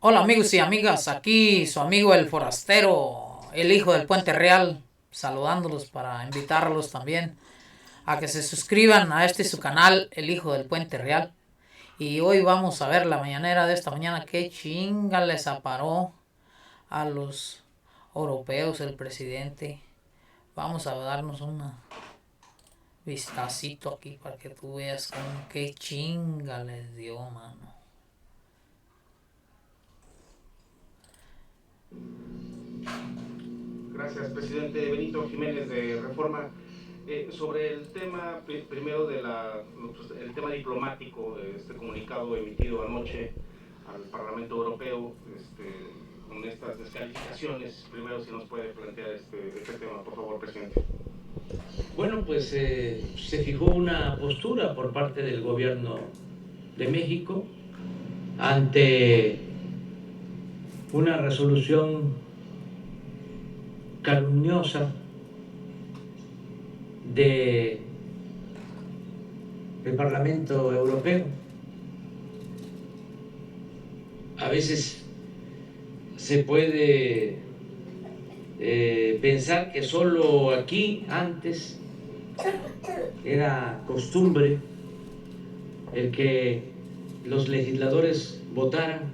Hola amigos y amigas, aquí su amigo el forastero, el hijo del Puente Real, saludándolos para invitarlos también a que se suscriban a este su canal, el hijo del Puente Real. Y hoy vamos a ver la mañanera de esta mañana, qué chinga les aparó a los europeos el presidente. Vamos a darnos un vistacito aquí para que tú veas con qué chinga les dio, mano. Gracias, presidente Benito Jiménez de Reforma. Sobre el tema primero el tema diplomático, este comunicado emitido anoche al Parlamento Europeo, con estas descalificaciones, primero si nos puede plantear este tema, por favor, presidente. Bueno, pues se fijó una postura por parte del gobierno de México ante una resolución calumniosa del Parlamento Europeo. A veces se puede pensar que solo aquí antes era costumbre el que los legisladores votaran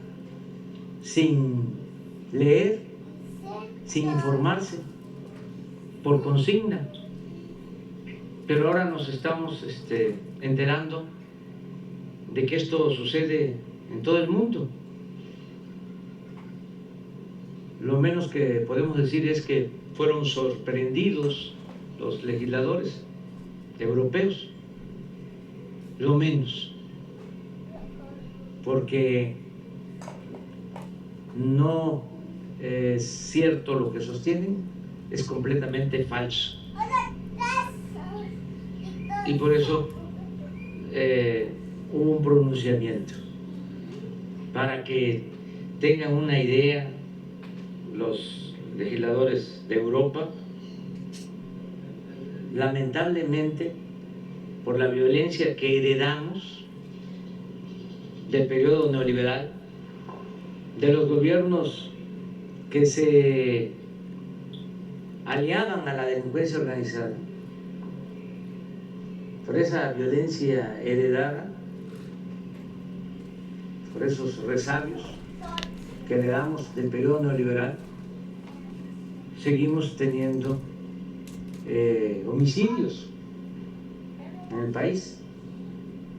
sin leer, sin informarse, por consigna. Pero ahora nos estamos enterando de que esto sucede en todo el mundo. Lo menos que podemos decir es que fueron sorprendidos los legisladores europeos, lo menos, porque no es cierto lo que sostienen, es completamente falso. Y por eso hubo un pronunciamiento, para que tengan una idea los legisladores de Europa. Lamentablemente, por la violencia que heredamos del periodo neoliberal, de los gobiernos que se aliaban a la delincuencia organizada, por esa violencia heredada, por esos resabios que heredamos del periodo neoliberal, seguimos teniendo homicidios en el país.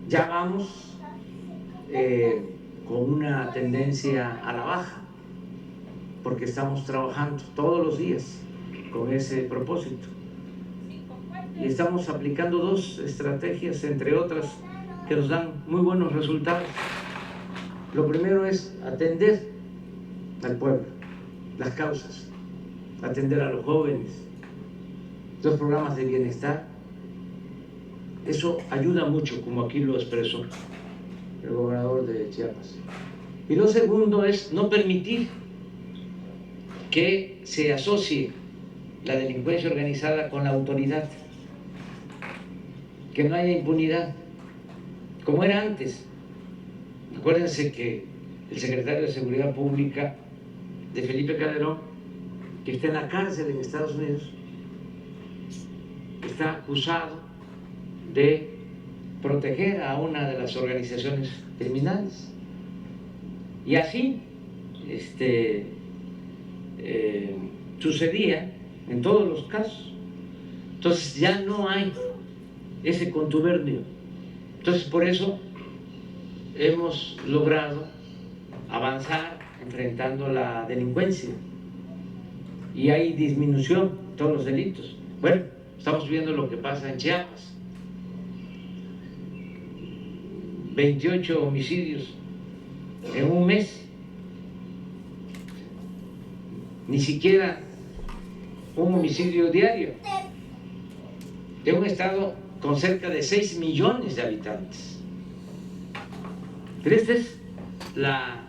Ya vamos con una tendencia a la baja, porque estamos trabajando todos los días con ese propósito. Y estamos aplicando dos estrategias, entre otras, que nos dan muy buenos resultados. Lo primero es atender al pueblo, las causas, atender a los jóvenes, los programas de bienestar. Eso ayuda mucho, como aquí lo expresó el gobernador de Chiapas. Y lo segundo es no permitir que se asocie la delincuencia organizada con la autoridad, que no haya impunidad, como era antes. Acuérdense que el secretario de Seguridad Pública de Felipe Calderón, que está en la cárcel en Estados Unidos, está acusado de proteger a una de las organizaciones criminales. Y así sucedía en todos los casos. Entonces ya no hay ese contubernio. Entonces por eso hemos logrado avanzar enfrentando la delincuencia y hay disminución en todos los delitos. Bueno, estamos viendo lo que pasa en Chiapas. 28 homicidios en un mes. Ni siquiera un homicidio diario. De un estado con cerca de 6 millones de habitantes. Pero esta es la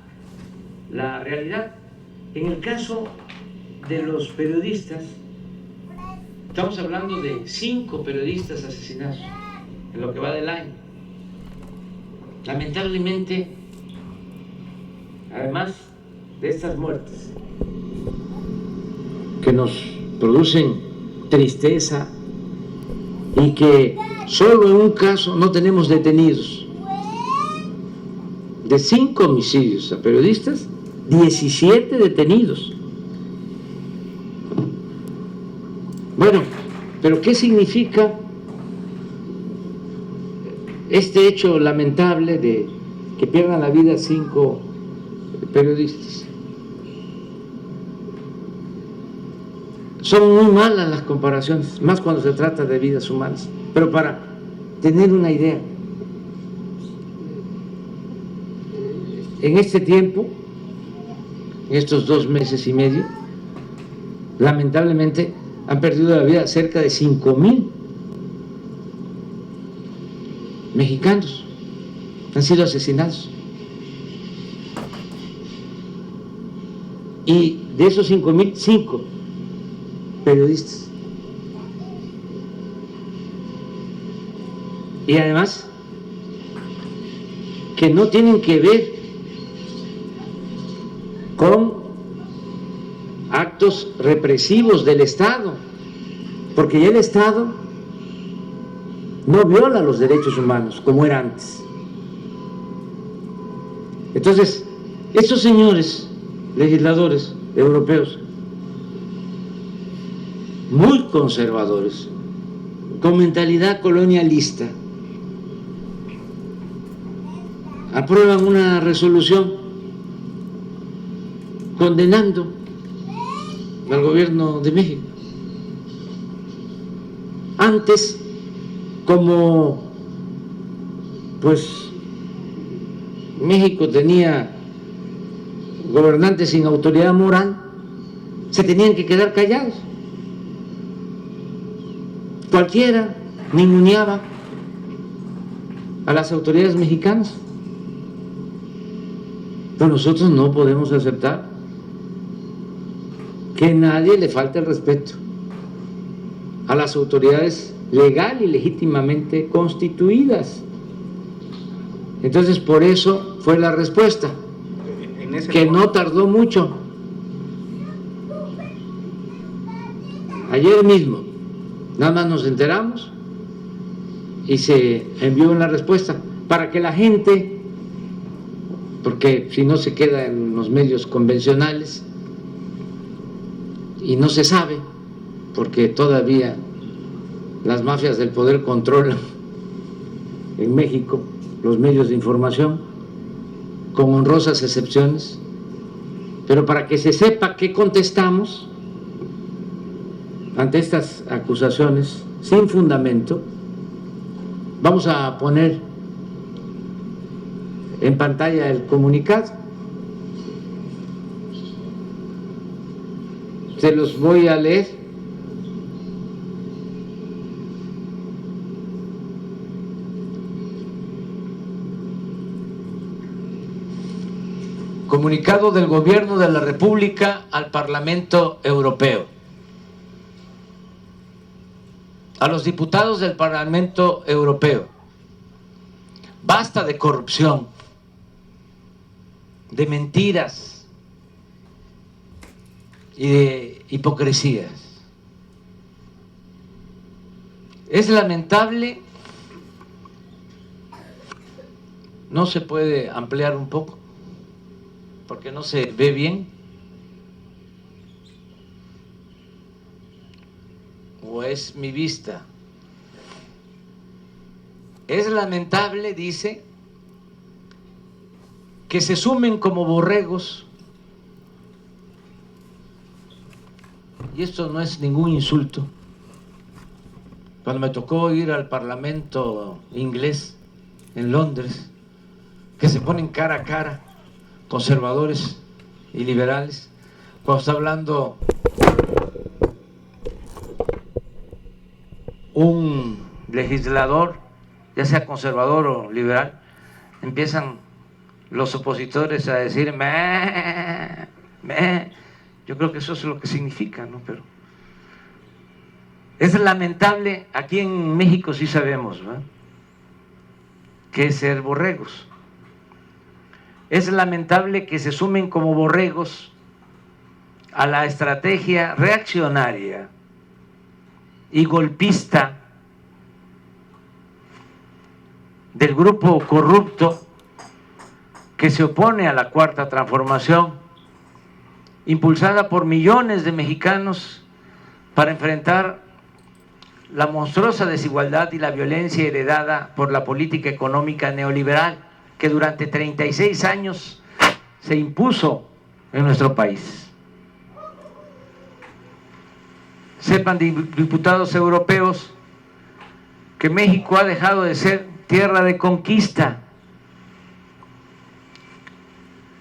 realidad. En el caso de los periodistas, estamos hablando de 5 periodistas asesinados en lo que va del año. Lamentablemente, además, de estas muertes que nos producen tristeza y que solo en un caso no tenemos detenidos. De 5 homicidios a periodistas, 17 detenidos. Bueno, pero ¿qué significa este hecho lamentable de que pierdan la vida 5 periodistas? Son muy malas las comparaciones, más cuando se trata de vidas humanas. Pero para tener una idea, en este tiempo, en estos 2 meses y medio, lamentablemente han perdido la vida cerca de 5,000 mexicanos, han sido asesinados. Y de esos 5,000, 5 periodistas. Y además, que no tienen que ver con actos represivos del Estado, porque ya el Estado no viola los derechos humanos como era antes. Entonces, estos señores legisladores europeos, muy conservadores, con mentalidad colonialista, aprueban una resolución condenando al gobierno de México. Antes, como pues México tenía gobernantes sin autoridad moral, se tenían que quedar callados. Cualquiera ninguneaba a las autoridades mexicanas. Pero nosotros no podemos aceptar que nadie le falte el respeto a las autoridades legal y legítimamente constituidas. Entonces, por eso fue la respuesta, que no tardó mucho. Ayer mismo, nada más nos enteramos y se envió una respuesta para que la gente, porque si no se queda en los medios convencionales y no se sabe, porque todavía las mafias del poder controlan en México los medios de información, con honrosas excepciones, pero para que se sepa qué contestamos ante estas acusaciones sin fundamento, vamos a poner en pantalla el comunicado. Se los voy a leer. Comunicado del Gobierno de la República al Parlamento Europeo. A los diputados del Parlamento Europeo: basta de corrupción, de mentiras y de hipocresías. Es lamentable, no se puede ampliar un poco porque no se ve bien, o es mi vista. Es lamentable, dice, que se sumen como borregos, y esto no es ningún insulto. Cuando me tocó ir al Parlamento inglés en Londres, que se ponen cara a cara conservadores y liberales, cuando está hablando un legislador, ya sea conservador o liberal, empiezan los opositores a decir meh, meh. Yo creo que eso es lo que significa, ¿no? Pero es lamentable. Aquí en México sí sabemos, ¿no?, qué es ser borregos. Es lamentable que se sumen como borregos a la estrategia reaccionaria y golpista del grupo corrupto que se opone a la Cuarta Transformación, impulsada por millones de mexicanos para enfrentar la monstruosa desigualdad y la violencia heredada por la política económica neoliberal que durante 36 años se impuso en nuestro país. Sepan, diputados europeos, que México ha dejado de ser tierra de conquista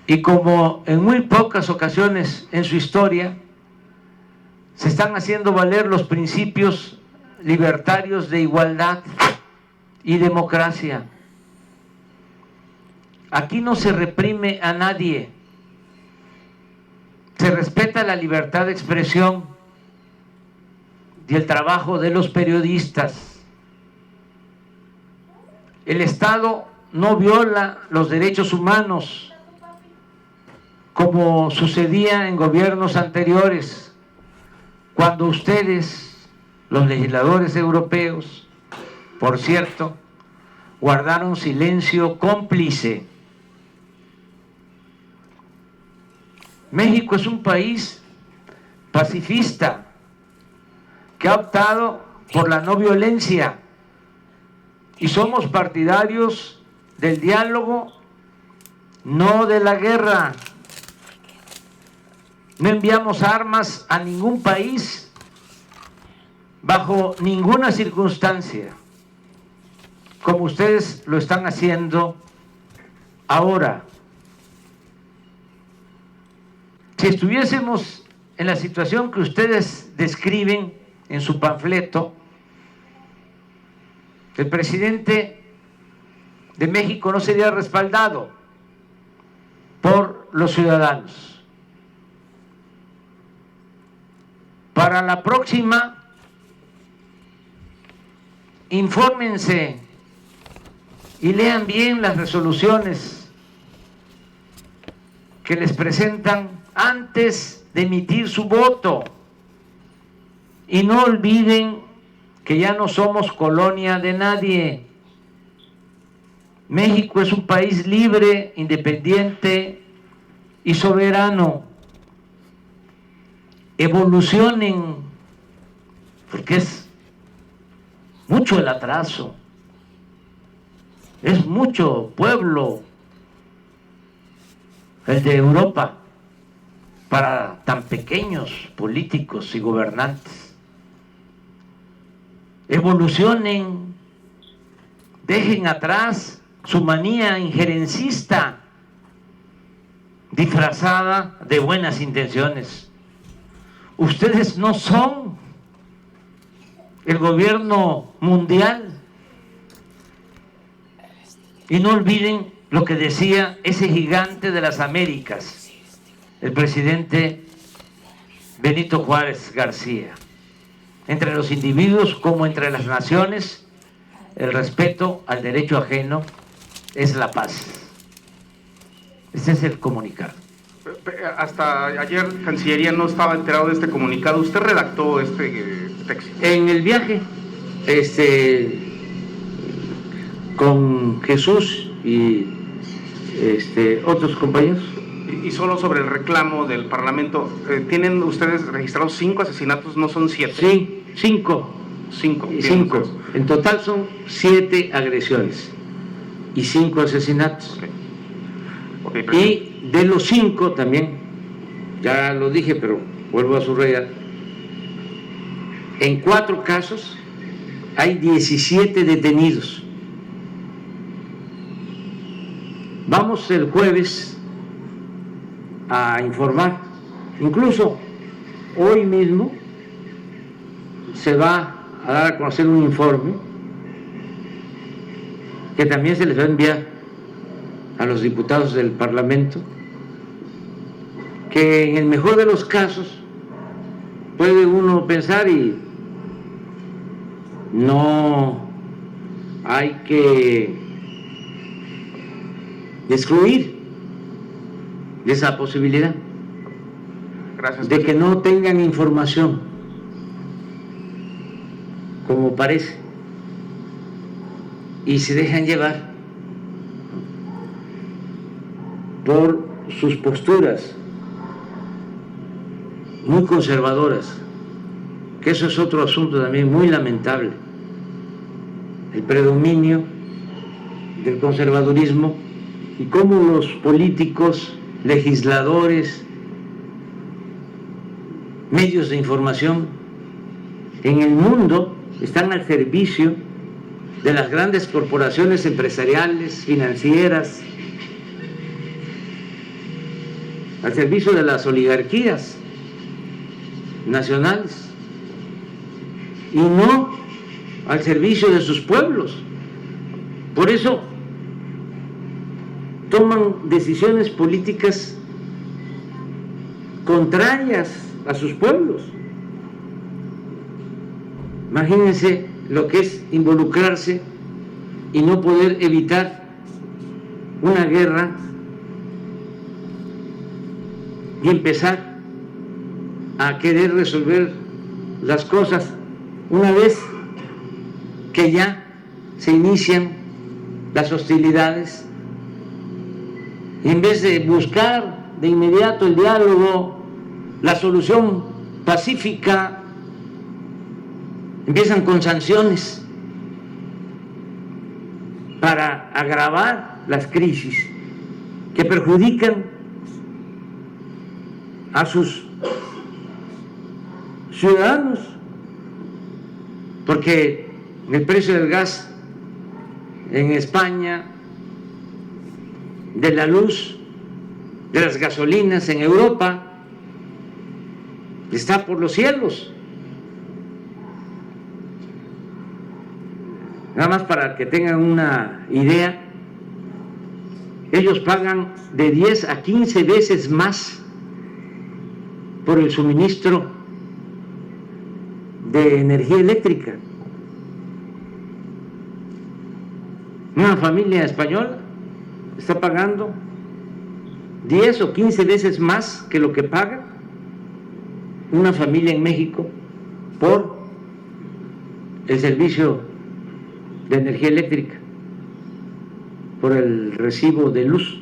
y como en muy pocas ocasiones en su historia se están haciendo valer los principios libertarios de igualdad y democracia. Aquí no se reprime a nadie, se respeta la libertad de expresión y el trabajo de los periodistas. El Estado no viola los derechos humanos como sucedía en gobiernos anteriores, cuando ustedes, los legisladores europeos, por cierto, guardaron silencio cómplice. México es un país pacifista que ha optado por la no violencia y somos partidarios del diálogo, no de la guerra. No enviamos armas a ningún país bajo ninguna circunstancia, como ustedes lo están haciendo ahora. Si estuviésemos en la situación que ustedes describen en su panfleto, el presidente de México no sería respaldado por los ciudadanos. Para la próxima, infórmense y lean bien las resoluciones que les presentan antes de emitir su voto. Y no olviden que ya no somos colonia de nadie. México es un país libre, independiente y soberano. Evolucionen, porque es mucho el atraso, es mucho pueblo el de Europa para tan pequeños políticos y gobernantes. Evolucionen, dejen atrás su manía injerencista disfrazada de buenas intenciones. Ustedes no son el gobierno mundial. Y no olviden lo que decía ese gigante de las Américas, el presidente Benito Juárez García. Entre los individuos como entre las naciones, el respeto al derecho ajeno es la paz. Ese es el comunicado. Hasta ayer Cancillería no estaba enterado de este comunicado. ¿Usted redactó este texto? En el viaje, con Jesús y otros compañeros. Y solo sobre el reclamo del Parlamento, ¿tienen ustedes registrados 5 asesinatos? ¿No son 7? Sí, 5. 5. 5. En total son 7 agresiones y 5 asesinatos. Okay, y de los 5 también, ya lo dije, pero vuelvo a subrayar, en 4 casos hay 17 detenidos. Vamos el jueves a informar, incluso hoy mismo se va a dar a conocer un informe que también se les va a enviar a los diputados del Parlamento, que en el mejor de los casos puede uno pensar y no hay que excluir esa posibilidad. Gracias, de que no tengan información, como parece, y se dejan llevar por sus posturas muy conservadoras, que eso es otro asunto también muy lamentable, el predominio del conservadurismo y cómo los políticos, legisladores, medios de información en el mundo están al servicio de las grandes corporaciones empresariales, financieras, al servicio de las oligarquías nacionales y no al servicio de sus pueblos. Por eso toman decisiones políticas contrarias a sus pueblos. Imagínense lo que es involucrarse y no poder evitar una guerra y empezar a querer resolver las cosas una vez que ya se inician las hostilidades, y en vez de buscar de inmediato el diálogo, la solución pacífica, empiezan con sanciones para agravar las crisis que perjudican a sus ciudadanos, porque el precio del gas en España, de la luz, de las gasolinas en Europa, está por los cielos. Nada más para que tengan una idea, ellos pagan de 10 a 15 veces más por el suministro de energía eléctrica. Una familia española está pagando 10 o 15 veces más que lo que paga una familia en México por el servicio de energía eléctrica, por el recibo de luz.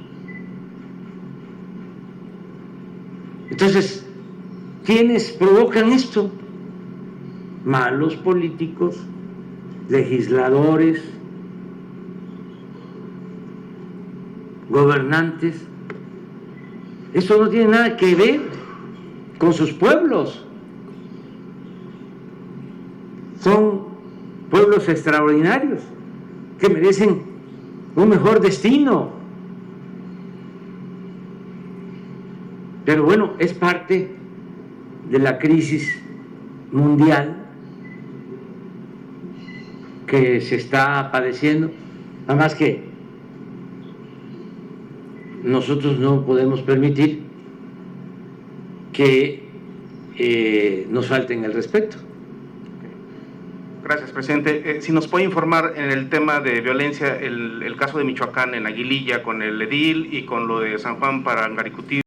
Entonces, ¿quiénes provocan esto? Malos políticos, legisladores, gobernantes. Eso no tiene nada que ver con sus pueblos. Son pueblos extraordinarios que merecen un mejor destino. Pero bueno, es parte de la crisis mundial que se está padeciendo. Nada más que nosotros no podemos permitir que nos falten el respeto. Gracias, presidente. Si nos puede informar en el tema de violencia, el caso de Michoacán en Aguililla, con el edil y con lo de San Juan para Angaricutí.